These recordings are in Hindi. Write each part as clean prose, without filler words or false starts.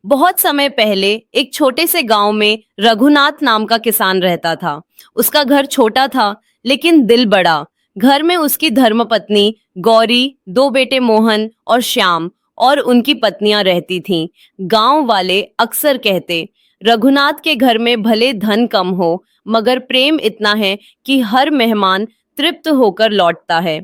बहुत समय पहले एक छोटे से गांव में रघुनाथ नाम का किसान रहता था। उसका घर छोटा था लेकिन दिल बड़ा। घर में उसकी धर्मपत्नी गौरी, दो बेटे मोहन और श्याम और उनकी पत्नियां रहती थीं। गांव वाले अक्सर कहते, रघुनाथ के घर में भले धन कम हो मगर प्रेम इतना है कि हर मेहमान तृप्त होकर लौटता है।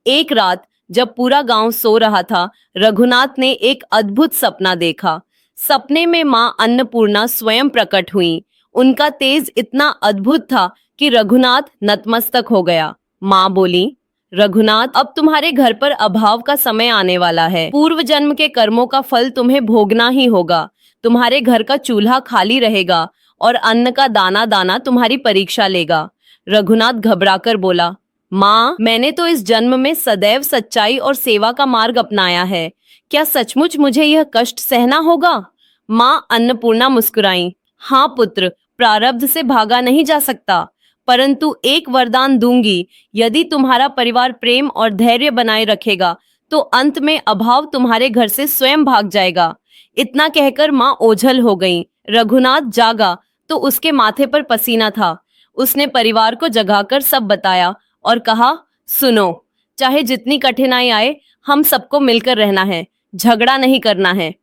एक रात जब पूरा गांव सो रहा था, रघुनाथ ने एक अद्भुत सपना देखा। सपने में माँ अन्नपूर्णा स्वयं प्रकट हुई। उनका तेज इतना अद्भुत था कि रघुनाथ नतमस्तक हो गया। माँ बोली, रघुनाथ, अब तुम्हारे घर पर अभाव का समय आने वाला है। पूर्व जन्म के कर्मों का फल तुम्हें भोगना ही होगा। तुम्हारे घर का चूल्हा खाली रहेगा और अन्न का दाना दाना तुम्हारी परीक्षा लेगा। रघुनाथ घबराकर बोला, माँ, मैंने तो इस जन्म में सदैव सच्चाई और सेवा का मार्ग अपनाया है। क्या सचमुच मुझे यह कष्ट सहना होगा? माँ अन्नपूर्णा मुस्कुराई। हाँ पुत्र, प्रारब्ध से भागा नहीं जा सकता, परंतु एक वरदान दूंगी। यदि तुम्हारा परिवार प्रेम और धैर्य बनाए रखेगा तो अंत में अभाव तुम्हारे घर से स्वयं भाग जाएगा। इतना कहकर माँ ओझल हो गईं। रघुनाथ जागा तो उसके माथे पर पसीना था। उसने परिवार को जगाकर सब बताया और कहा, सुनो, चाहे जितनी कठिनाई आए, हम सबको मिलकर रहना है, झगड़ा नहीं करना है।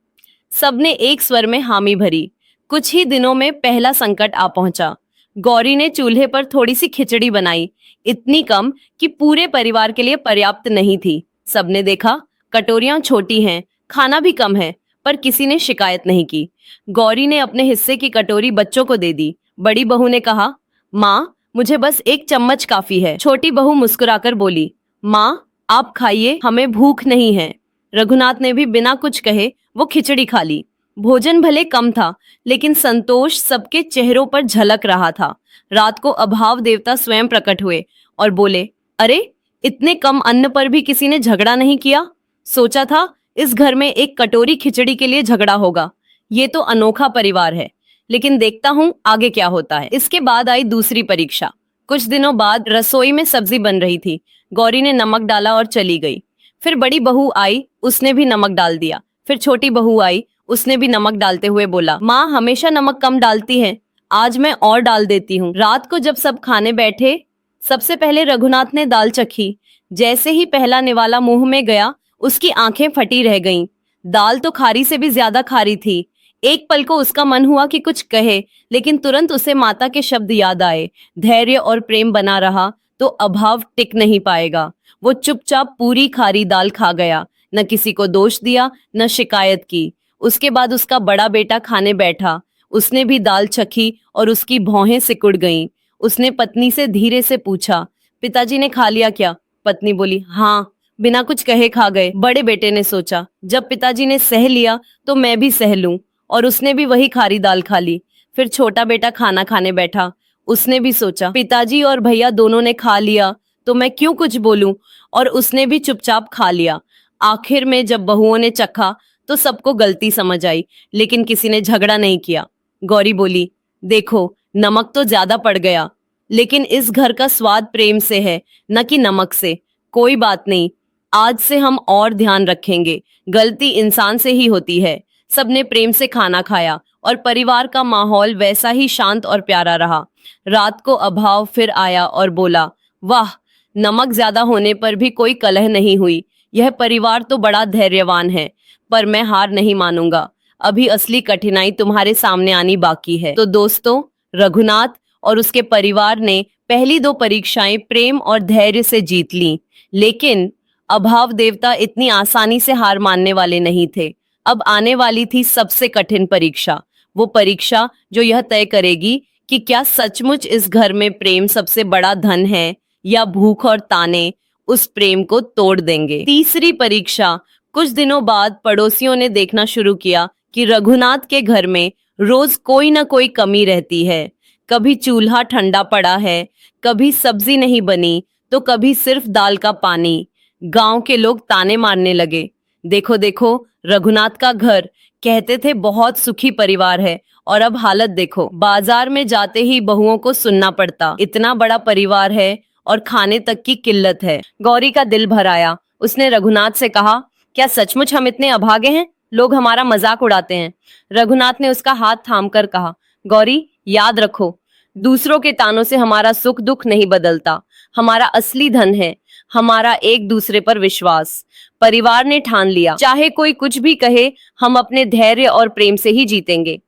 सबने एक स्वर में हामी भरी। कुछ ही दिनों में पहला संकट आ पहुंचा। गौरी ने चूल्हे पर थोड़ी सी खिचड़ी बनाई, इतनी कम कि पूरे परिवार के लिए पर्याप्त नहीं थी। सबने देखा, कटोरियां छोटी हैं, खाना भी कम है, पर किसी ने शिकायत नहीं की। गौरी ने अपने हिस्से की कटोरी बच्चों को दे दी। बड़ी बहू ने कहा, माँ, मुझे बस एक चम्मच काफी है। छोटी बहू मुस्कुराकर बोली, माँ, आप खाइए, हमें भूख नहीं है। रघुनाथ ने भी बिना कुछ कहे वो खिचड़ी खा ली। भोजन भले कम था लेकिन संतोष सबके चेहरों पर झलक रहा था। रात को अभाव देवता स्वयं प्रकट हुए और बोले, अरे, इतने कम अन्न पर भी किसी ने झगड़ा नहीं किया। सोचा था इस घर में एक कटोरी खिचड़ी के लिए झगड़ा होगा। ये तो अनोखा परिवार है, लेकिन देखता हूँ आगे क्या होता है। इसके बाद आई दूसरी परीक्षा। कुछ दिनों बाद रसोई में सब्जी बन रही थी। गौरी ने नमक डाला और चली गई। फिर बड़ी बहू आई, उसने भी नमक डाल दिया। फिर छोटी बहू आई, उसने भी नमक डालते हुए बोला, माँ हमेशा नमक कम डालती है, आज मैं और डाल देती हूँ। रात को जब सब खाने बैठे, सबसे पहले रघुनाथ ने दाल चखी। जैसे ही पहला निवाला मुंह में गया, उसकी आंखें फटी रह गईं। दाल तो खारी से भी ज्यादा खारी थी। एक पल को उसका मन हुआ कि कुछ कहे, लेकिन तुरंत उसे माता के शब्द याद आए, धैर्य और प्रेम बना रहा तो अभाव टिक नहीं पाएगा। वो चुपचाप पूरी खारी दाल खा गया, न किसी को दोष दिया न शिकायत की। उसके बाद उसका बड़ा बेटा खाने बैठा। उसने भी दाल चखी और उसकी भौहें सिकुड़ गईं। उसने पत्नी से धीरे से पूछा, पिताजी ने खा लिया क्या? पत्नी बोली, हाँ, बिना कुछ कहे खा गए। बड़े बेटे ने सोचा, जब पिताजी ने सह लिया तो मैं भी सह लूं, और उसने भी वही खारी दाल खा ली। फिर छोटा बेटा खाना खाने बैठा। उसने भी सोचा, पिताजी और भैया दोनों ने खा लिया तो मैं क्यों कुछ बोलूं, और उसने भी चुपचाप खा लिया। आखिर में जब बहुओं ने चखा तो सबको गलती समझ आई, लेकिन किसी ने झगड़ा नहीं किया। गौरी बोली, देखो, नमक तो ज्यादा पड़ गया, लेकिन इस घर का स्वाद प्रेम से है, न कि नमक से। कोई बात नहीं, आज से हम और ध्यान रखेंगे। गलती इंसान से ही होती है। सबने प्रेम से खाना खाया और परिवार का माहौल वैसा ही शांत और प्यारा रहा। रात को अभाव फिर आया और बोला, वाह, नमक ज्यादा होने पर भी कोई कलह नहीं हुई। यह परिवार तो बड़ा धैर्यवान है, पर मैं हार नहीं मानूंगा। अभी असली कठिनाई तुम्हारे सामने आनी बाकी है। तो दोस्तों, रघुनाथ और उसके परिवार ने पहली दो परीक्षाएं प्रेम और धैर्य से जीत ली, लेकिन अभाव देवता इतनी आसानी से हार मानने वाले नहीं थे। अब आने वाली थी सबसे कठिन परीक्षा, वो परीक्षा जो यह तय करेगी कि क्या सचमुच इस घर में प्रेम सबसे बड़ा धन है, या भूख और ताने उस प्रेम को तोड़ देंगे। तीसरी परीक्षा। कुछ दिनों बाद पड़ोसियों ने देखना शुरू किया कि रघुनाथ के घर में रोज कोई ना कोई कमी रहती है। कभी चूल्हा ठंडा पड़ा है, कभी सब्जी नहीं बनी, तो कभी सिर्फ दाल का पानी। गांव के लोग ताने मारने लगे, देखो देखो, रघुनाथ का घर, कहते थे बहुत सुखी परिवार है, और अब हालत देखो। बाजार में जाते ही बहुओं को सुनना पड़ता, इतना बड़ा परिवार है और खाने तक की किल्लत है। गौरी का दिल भर आया। उसने रघुनाथ से कहा, क्या सचमुच हम इतने अभागे हैं? लोग हमारा मजाक उड़ाते हैं। रघुनाथ ने उसका हाथ थामकर कहा, गौरी याद रखो, दूसरों के तानों से हमारा सुख दुख नहीं बदलता। हमारा असली धन है हमारा एक दूसरे पर विश्वास। परिवार ने ठान लिया, चाहे कोई कुछ भी कहे, हम अपने धैर्य और प्रेम से ही जीतेंगे।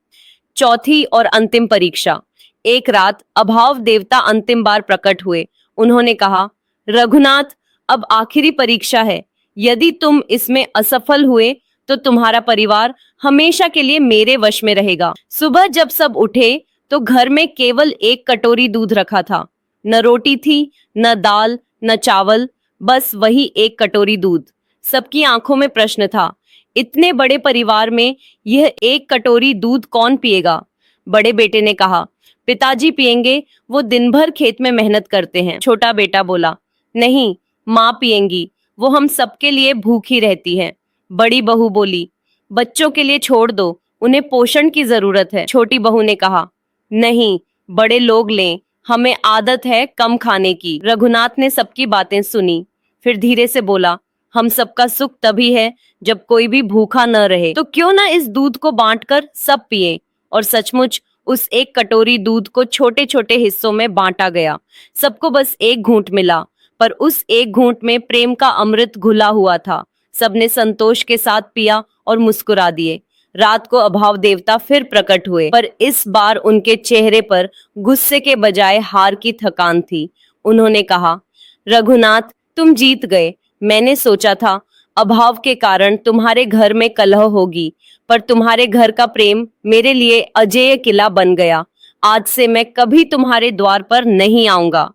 चौथी और अंतिम परीक्षा। एक रात अभाव देवता अंतिम बार प्रकट हुए। उन्होंने कहा, रघुनाथ, अब आखिरी परीक्षा है। यदि तुम इसमें असफल हुए तो तुम्हारा परिवार हमेशा के लिए मेरे वश में रहेगा। सुबह जब सब उठे तो घर में केवल एक कटोरी दूध रखा था। न रोटी थी, न दाल, न चावल, बस वही एक कटोरी दूध। सबकी आंखों में प्रश्न था, इतने बड़े परिवार में यह एक कटोरी दूध कौन पिएगा? बड़े बेटे ने कहा, पिताजी पिएंगे, वो दिन भर खेत में मेहनत करते हैं। छोटा बेटा बोला, नहीं, माँ पिएंगी, वो हम सबके लिए भूखी रहती हैं। बड़ी बहू बोली, बच्चों के लिए छोड़ दो, उन्हें पोषण की जरूरत है। छोटी बहू ने कहा, नहीं, बड़े लोग लें, हमें आदत है कम खाने की। रघुनाथ ने सबकी बातें सुनी, फिर धीरे से बोला, हम सबका सुख तभी है जब कोई भी भूखा न रहे, तो क्यों ना इस दूध को बांटकर सब पिए। और सचमुच उस एक कटोरी दूध को छोटे छोटे हिस्सों में बांटा गया। सबको बस एक घूंट मिला, पर उस एक घूंट में प्रेम का अमृत घुला हुआ था। सबने संतोष के साथ पिया और मुस्कुरा दिए। रात को अभाव देवता फिर प्रकट हुए, पर इस बार उनके चेहरे पर गुस्से के बजाय हार की थकान थी। उन्होंने कहा, रघुनाथ, तुम जीत गए। मैंने सोचा था अभाव के कारण तुम्हारे घर में कलह होगी, पर तुम्हारे घर का प्रेम मेरे लिए अजेय किला बन गया। आज से मैं कभी तुम्हारे द्वार पर नहीं आऊंगा।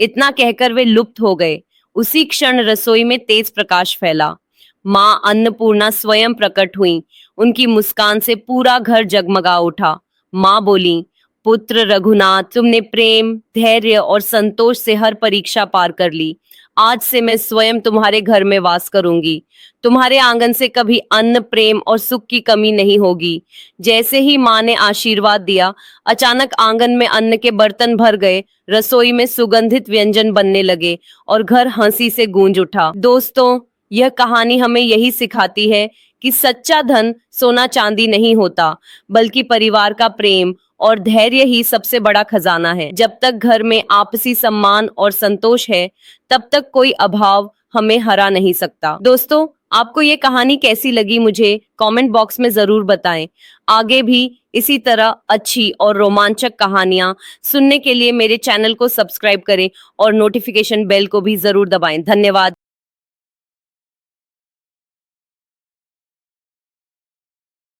इतना कहकर वे लुप्त हो गए। उसी क्षण रसोई में तेज प्रकाश फैला। माँ अन्नपूर्णा स्वयं प्रकट हुई। उनकी मुस्कान से पूरा घर जगमगा उठा। माँ बोली, पुत्र रघुनाथ, तुमने प्रेम, धैर्य और संतोष से हर परीक्षा पार कर ली। आज से मैं स्वयं तुम्हारे घर में वास करूंगी। तुम्हारे आंगन से कभी अन्न, प्रेम और सुख की कमी नहीं होगी। जैसे ही माँ ने आशीर्वाद दिया, अचानक आंगन में अन्न के बर्तन भर गए, रसोई में सुगंधित व्यंजन बनने लगे और घर हंसी से गूंज उठा। दोस्तों, यह कहानी हमें यही सिखाती है कि सच्चा धन सोना चांदी नहीं होता, बल्कि परिवार का प्रेम और धैर्य ही सबसे बड़ा खजाना है। जब तक घर में आपसी सम्मान और संतोष है, तब तक कोई अभाव हमें हरा नहीं सकता। दोस्तों, आपको ये कहानी कैसी लगी मुझे कमेंट बॉक्स में जरूर बताएं। आगे भी इसी तरह अच्छी और रोमांचक कहानियां सुनने के लिए मेरे चैनल को सब्सक्राइब करें और नोटिफिकेशन बेल को भी जरूर दबाएं। धन्यवाद।